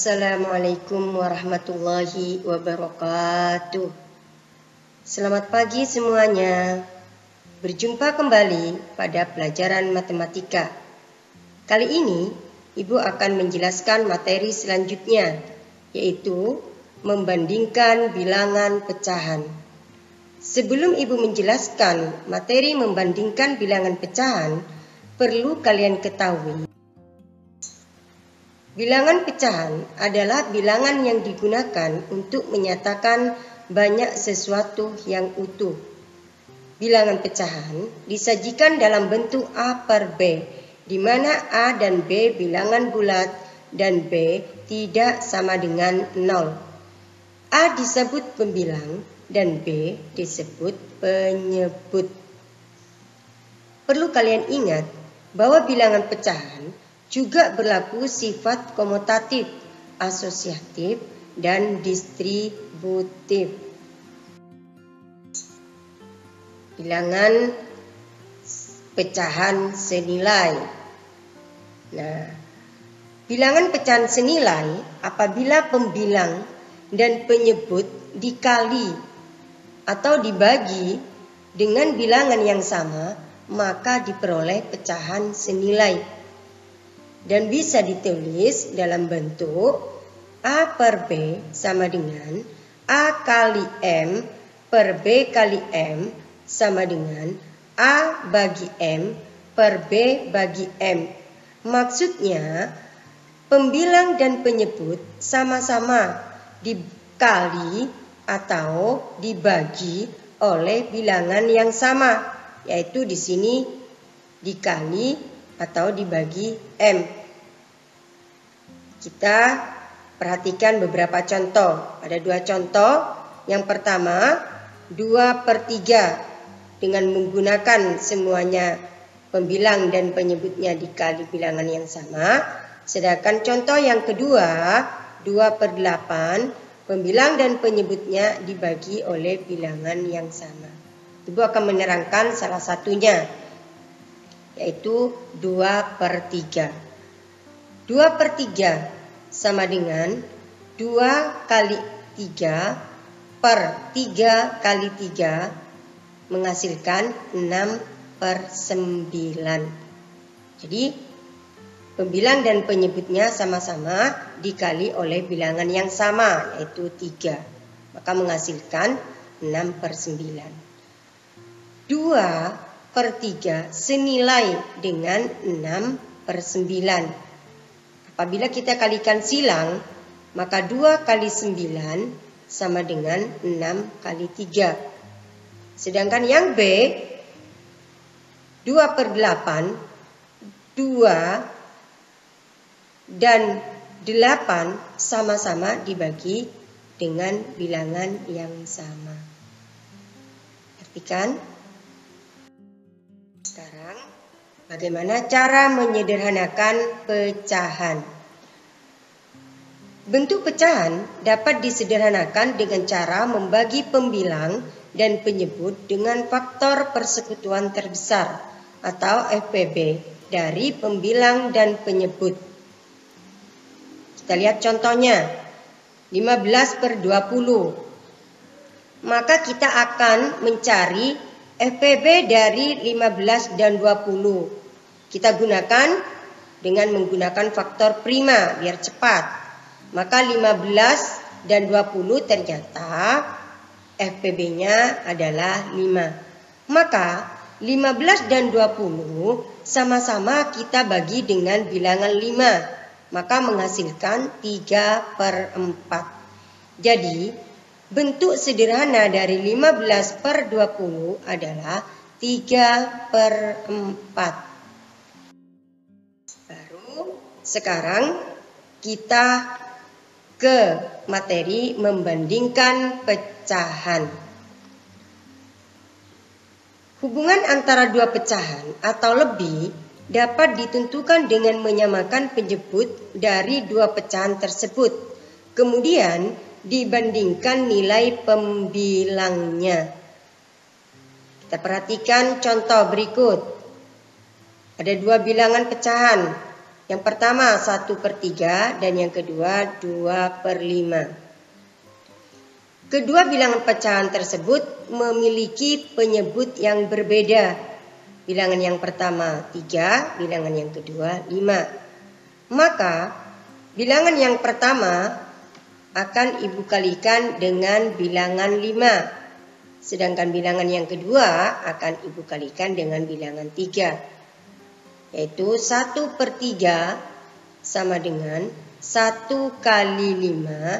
Assalamualaikum warahmatullahi wabarakatuh. Selamat pagi semuanya. Berjumpa kembali pada pelajaran matematika. Kali ini Ibu akan menjelaskan materi selanjutnya, yaitu membandingkan bilangan pecahan. Sebelum Ibu menjelaskan materi membandingkan bilangan pecahan, perlu kalian ketahui bilangan pecahan adalah bilangan yang digunakan untuk menyatakan banyak sesuatu yang utuh. Bilangan pecahan disajikan dalam bentuk A per B, di mana A dan B bilangan bulat dan B tidak sama dengan 0. A disebut pembilang dan B disebut penyebut. Perlu kalian ingat bahwa bilangan pecahan juga berlaku sifat komutatif, asosiatif, dan distributif. Bilangan pecahan senilai. Nah, bilangan pecahan senilai apabila pembilang dan penyebut dikali atau dibagi dengan bilangan yang sama, maka diperoleh pecahan senilai. Dan bisa ditulis dalam bentuk A per B sama dengan A kali M per B kali M sama dengan A bagi M per B bagi M. Maksudnya, pembilang dan penyebut sama-sama dikali atau dibagi oleh bilangan yang sama, yaitu di sini dikali atau dibagi M. Kita perhatikan beberapa contoh. Ada dua contoh. Yang pertama, 2 per 3 dengan menggunakan semuanya pembilang dan penyebutnya dikali bilangan yang sama. Sedangkan contoh yang kedua, 2 per 8, pembilang dan penyebutnya dibagi oleh bilangan yang sama. Ibu akan menerangkan salah satunya, yaitu 2 per 3. 2 per 3 sama dengan 2 kali 3 per 3 kali 3 menghasilkan 6 per 9. Jadi, pembilang dan penyebutnya sama-sama dikali oleh bilangan yang sama, yaitu 3. Maka menghasilkan 6 per 9. 2 per 3 senilai dengan 6 per 9. Apabila kita kalikan silang, maka 2 kali 9 sama dengan 6 kali 3. Sedangkan yang B, 2 per 8, 2 dan 8 sama-sama dibagi dengan bilangan yang sama. Perhatikan. Sekarang, bagaimana cara menyederhanakan pecahan? Bentuk pecahan dapat disederhanakan dengan cara membagi pembilang dan penyebut dengan faktor persekutuan terbesar atau FPB dari pembilang dan penyebut. Kita lihat contohnya, 15 per 20. Maka kita akan mencari FPB dari 15 dan 20. Kita gunakan dengan menggunakan faktor prima biar cepat. Maka 15 dan 20 ternyata FPB-nya adalah 5. Maka 15 dan 20 sama-sama kita bagi dengan bilangan 5. Maka menghasilkan 3 per 4. Jadi, bentuk sederhana dari 15 per 20 adalah 3 per 4. Baru sekarang kita ke materi membandingkan pecahan. Hubungan antara dua pecahan atau lebih dapat ditentukan dengan menyamakan penyebut dari dua pecahan tersebut. Kemudian dibandingkan nilai pembilangnya. Kita perhatikan contoh berikut. Ada dua bilangan pecahan. Yang pertama 1/3 dan yang kedua 2/5. Kedua bilangan pecahan tersebut memiliki penyebut yang berbeda. Bilangan yang pertama 3, bilangan yang kedua 5. Maka bilangan yang pertama akan ibu kalikan dengan bilangan 5. Sedangkan bilangan yang kedua akan ibu kalikan dengan bilangan 3. Yaitu 1/3 sama dengan 1 kali 5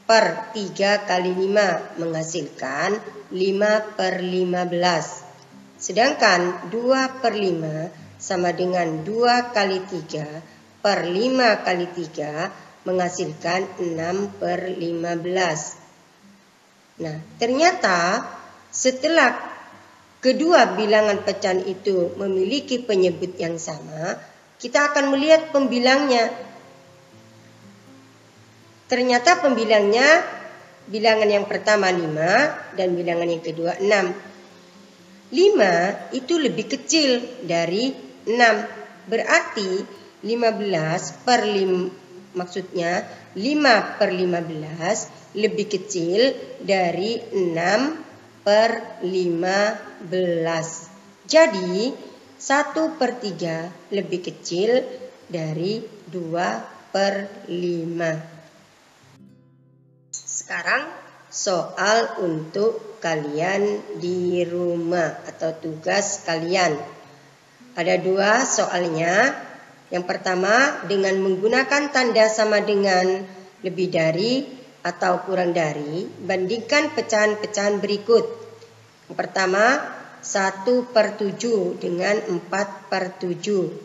per 3 kali 5 menghasilkan 5/15. Sedangkan 2/5 sama dengan 2 kali 3 per 5 kali 3 menghasilkan 6/15. Nah, ternyata setelah kedua bilangan pecahan itu memiliki penyebut yang sama, kita akan melihat pembilangnya. Ternyata pembilangnya bilangan yang pertama 5 dan bilangan yang kedua 6. 5 itu lebih kecil dari 6. Berarti 5/15 lebih kecil dari 6/15. Jadi 1/3 lebih kecil dari 2/5. Sekarang soal untuk kalian di rumah atau tugas kalian. Ada 2 soalnya. Yang pertama dengan menggunakan tanda sama dengan, lebih dari atau kurang dari, bandingkan pecahan-pecahan berikut. Yang pertama 1/7 dengan 4/7.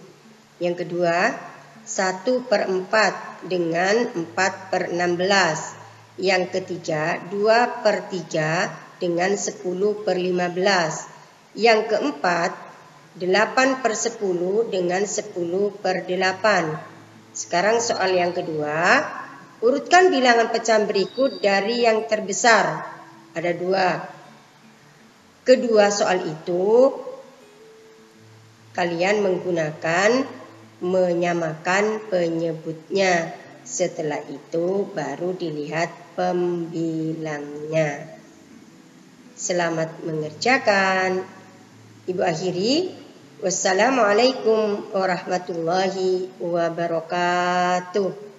Yang kedua 1/4 dengan 4/16. Yang ketiga 2/3 dengan 10/15. Yang keempat 8/10 dengan 10/8. Sekarang soal yang kedua. Urutkan bilangan pecahan berikut dari yang terbesar. Ada 2. Kedua soal itu kalian menggunakan menyamakan penyebutnya. Setelah itu baru dilihat pembilangnya. Selamat mengerjakan. Ibu akhiri. Wassalamualaikum warahmatullahi wabarakatuh.